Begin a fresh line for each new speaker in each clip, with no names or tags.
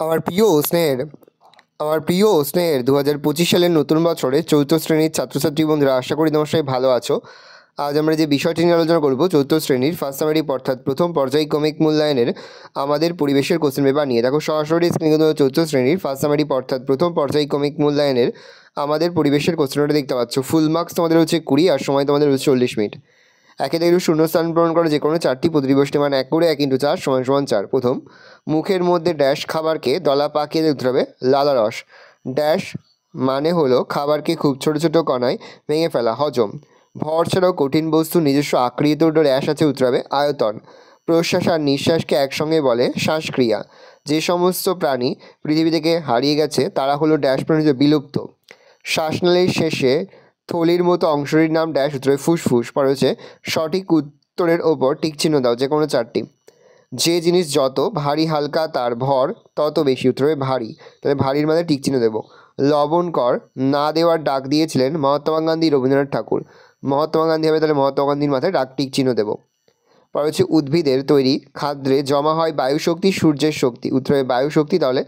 আমার প্রিয় স্নেহের আমার প্রিয় 2025 সালের নতুন বছরে চতুর্থ শ্রেণীর ছাত্রছাত্রী বন্ধুরা, আশা করি তোমার সবাই ভালো আছো। আজ আমরা যে বিষয়টি নিয়ে আলোচনা করব, চতুর্থ শ্রেণীর ফার্স্ট সামারি অর্থাৎ প্রথম পর্যায়ক্রমিক মূল্যায়নের আমাদের পরিবেশের কোশ্চেন পেপার নিয়ে। দেখো সরাসরি স্ক্রিনে কিন্তু চতুর্থ শ্রেণীর ফার্স্ট সামারি অর্থাৎ প্রথম পর্যায়ক্রমিক মূল্যায়নের আমাদের পরিবেশের কোশ্চেনটা দেখতে পাচ্ছ। ফুল মার্কস তোমাদের হচ্ছে 20 আর সময় তোমাদের হচ্ছে 40 মিনিট। একে থেকে শূন্যস্থান পূরণ করে যে কোনো চারটি প্রতিদিবসটি মান 1 করে 1 × 4 = 4। প্রথম, মুখের মধ্যে ড্যাশ খাবারকে দলা পাকিয়ে দিতে হবে লালারস। ড্যাশ মানে হলো খাবারকে খুব ছোট ছোট কণায় ভেঙে ফেলা, হজম। ভর ছাড়াও কঠিন বস্তুর নিজস্ব আকৃতিতে ড্যাশ আছে, উত্তর হবে আয়তন। প্রশ্বাস আর নিঃশ্বাসকে একসঙ্গে বলে শ্বাসক্রিয়া। যে সমস্ত প্রাণী পৃথিবী থেকে হারিয়ে গেছে তারা হলো ড্যাশ প্রাণী বিলুপ্ত। শ্বাসনালীর শেষে থলির মতো অংশটির নাম ড্যাশ, উত্তরে ফুসফুস। পরে হচ্ছে সঠিক উত্তরের ওপর টিক চিহ্ন দাও, যে কোনো চারটি। যে জিনিস যত ভারী হালকা তার ভর তত বেশি, উত্তরে ভারী। তাহলে ভারীর মাঝে টিক চিহ্ন দেবো। লবণ কর না দেওয়ার ডাক দিয়েছিলেন মহাত্মা গান্ধী, রবীন্দ্রনাথ ঠাকুর। মহাত্মা গান্ধী হবে, তাহলে মহাত্মা গান্ধীর মাথায় ডাক টিক চিহ্ন দেবো। পরে হচ্ছে উদ্ভিদের তৈরি খাদ্যে জমা হয় বায়ু শক্তি, সূর্যের শক্তি, উত্তরে বায়ু শক্তি। তাহলে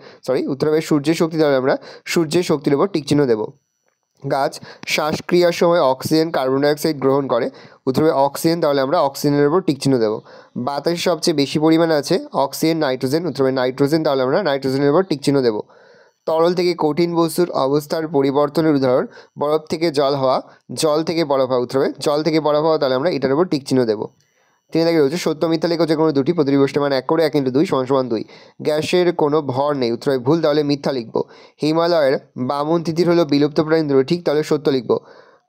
উত্তরে হবে সূর্যের শক্তি। তাহলে আমরা সূর্যের শক্তির উপর টিক চিহ্ন দেবো। গাছ শ্বাসক্রিয়ার সময় অক্সিজেন কার্বন ডাইঅক্সাইড গ্রহণ করে, উত্তরে অক্সিজেন। তাহলে আমরা অক্সিজেনের উপর টিক চিহ্ন দেবো। বাতাসে সবচেয়ে বেশি পরিমাণে আছে অক্সিজেন, নাইট্রোজেন, উত্তরে নাইট্রোজেন। তাহলে আমরা নাইট্রোজেনের উপর টিক চিহ্ন দেবো। তরল থেকে কঠিন বস্তুর অবস্থার পরিবর্তনের উদাহরণ বরফ থেকে জল হওয়া, জল থেকে বরফ হওয়া, উত্তরে জল থেকে বরফ হওয়া। তাহলে আমরা এটার উপর টিক চিহ্ন দেবো। তিনি দেখে রয়েছে সত্য মিথ্যা লেখো যে কোনো দুটি প্রতিবিষ্ট মান 1 করে 1 × 2 = 2। গ্যাসের কোনো ভর নেই, উত্তরে ভুল। তাহলে মিথ্যা লিখবো। হিমালয়ের বামন তিতির হলো বিলুপ্ত প্রাণী, ঠিক। তাহলে সত্য লিখবো।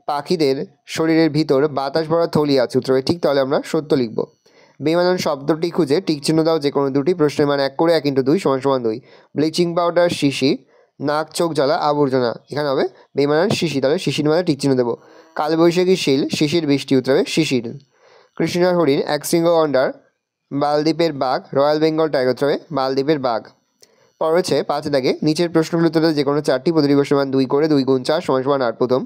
পাখিদের শরীরের ভিতর বাতাস ভরা থলি আছে, উত্তরে ঠিক। তাহলে আমরা সত্য লিখবো। বেমানান শব্দটি খুঁজে টিক চিহ্ন দাও, যে কোনো দুটি প্রশ্নের মান 1 করে 1 × 2 = 2। ব্লিচিং পাউডার শিশি, নাক চোখ জ্বালা আবর্জনা, এখানে হবে বেমানান শিশি। তাহলে শিশির মানে টিক চিহ্ন দেবো। কালবৈশাখী শিল, শিশির বৃষ্টি, উত্তরে শিশির। কৃষ্ণার হরিণ, একশৃঙ্গ গন্ডার, মালদ্বীপের বাঘ, রয়্যাল বেঙ্গল টাইগার, উত্তরে মালদ্বীপের বাঘ। পরে হচ্ছে 5 দাগে নিচের প্রশ্নগুলো উত্তরে যে কোনো চারটি প্রতিদিবসের মান 2 করে 2 × 4 = 8। প্রথম,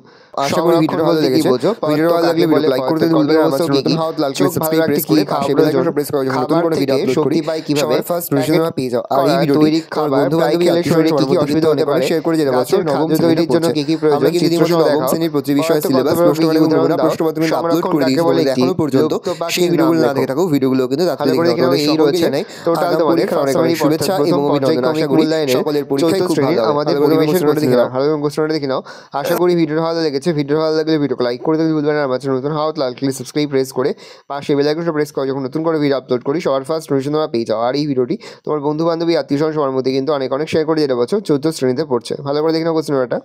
আশা করি ভিডিওটা ভালো লেগেছে। ভিডিওটা ভালো লাগলে ভিডিও লাইক করতে ভুলবেন না। আমার নতুন হাত লাল করে সাবস্ক্রাইব প্রেস করে পাশে বেল আইকনটা প্রেস করে যখন নতুন কোনো ভিডিও আপলোড করি কিভাবে ফার্স্ট নোটিফিকেশন পেয়ে যাও। আর এই ভিডিওটি তোমার বন্ধু বান্ধবী শরীরে কি কি অসুবিধা হতে পারে শেয়ার করে যেতে পারছো। নবম তৈরির জন্য কি কি প্রয়োজন, আমরা কিন্তু নবম শ্রেণীর প্রতি বিষয় সিলেবাস প্রশ্নগুলো প্রশ্নপত্র আপলোড করে দিয়েছি বলে এখনো পর্যন্ত সেই ভিডিওগুলো না দেখে থাকো, ভিডিওগুলো কিন্তু তাহলে করে দেখে নাও। এই রয়েছে টোটাল তোমাদের অনেক অনেক শুভেচ্ছা এবং অভিনন্দন। আশা করি সকলের পরীক্ষায় খুব ভালো হবে। আমাদের পরিবেশের কোশ্চেনটা দেখে নাও, ভালো কোশ্চেনটা দেখে নাও। আশা করি ভিডিওটা ভালো লেগেছে। ভিডিও ভালো লাগলে ভিডিওকে লাইক করে দিতে ভুলবেন না। আমার চ্যানেল নতুন হাত লাল করে সাবস্ক্রাইব প্রেস করে পাশে বেল আইকনটা প্রেস করে যখন নতুন করে ভিডিও আপলোড করি সবার ফার্স্ট নোটিফিকেশন তোমরা পেয়ে যাও। আর এই ভিডিওটি তোমার বন্ধু বান্ধবী আত্মীয়স্বজন সবার মধ্যে কিন্তু অনেক অনেক শেয়ার করে যেতে পারছো। চতুর্থ শ্রেণীতে পড়ছে, ভালো করে দেখে নাও কোশ্চেনটা।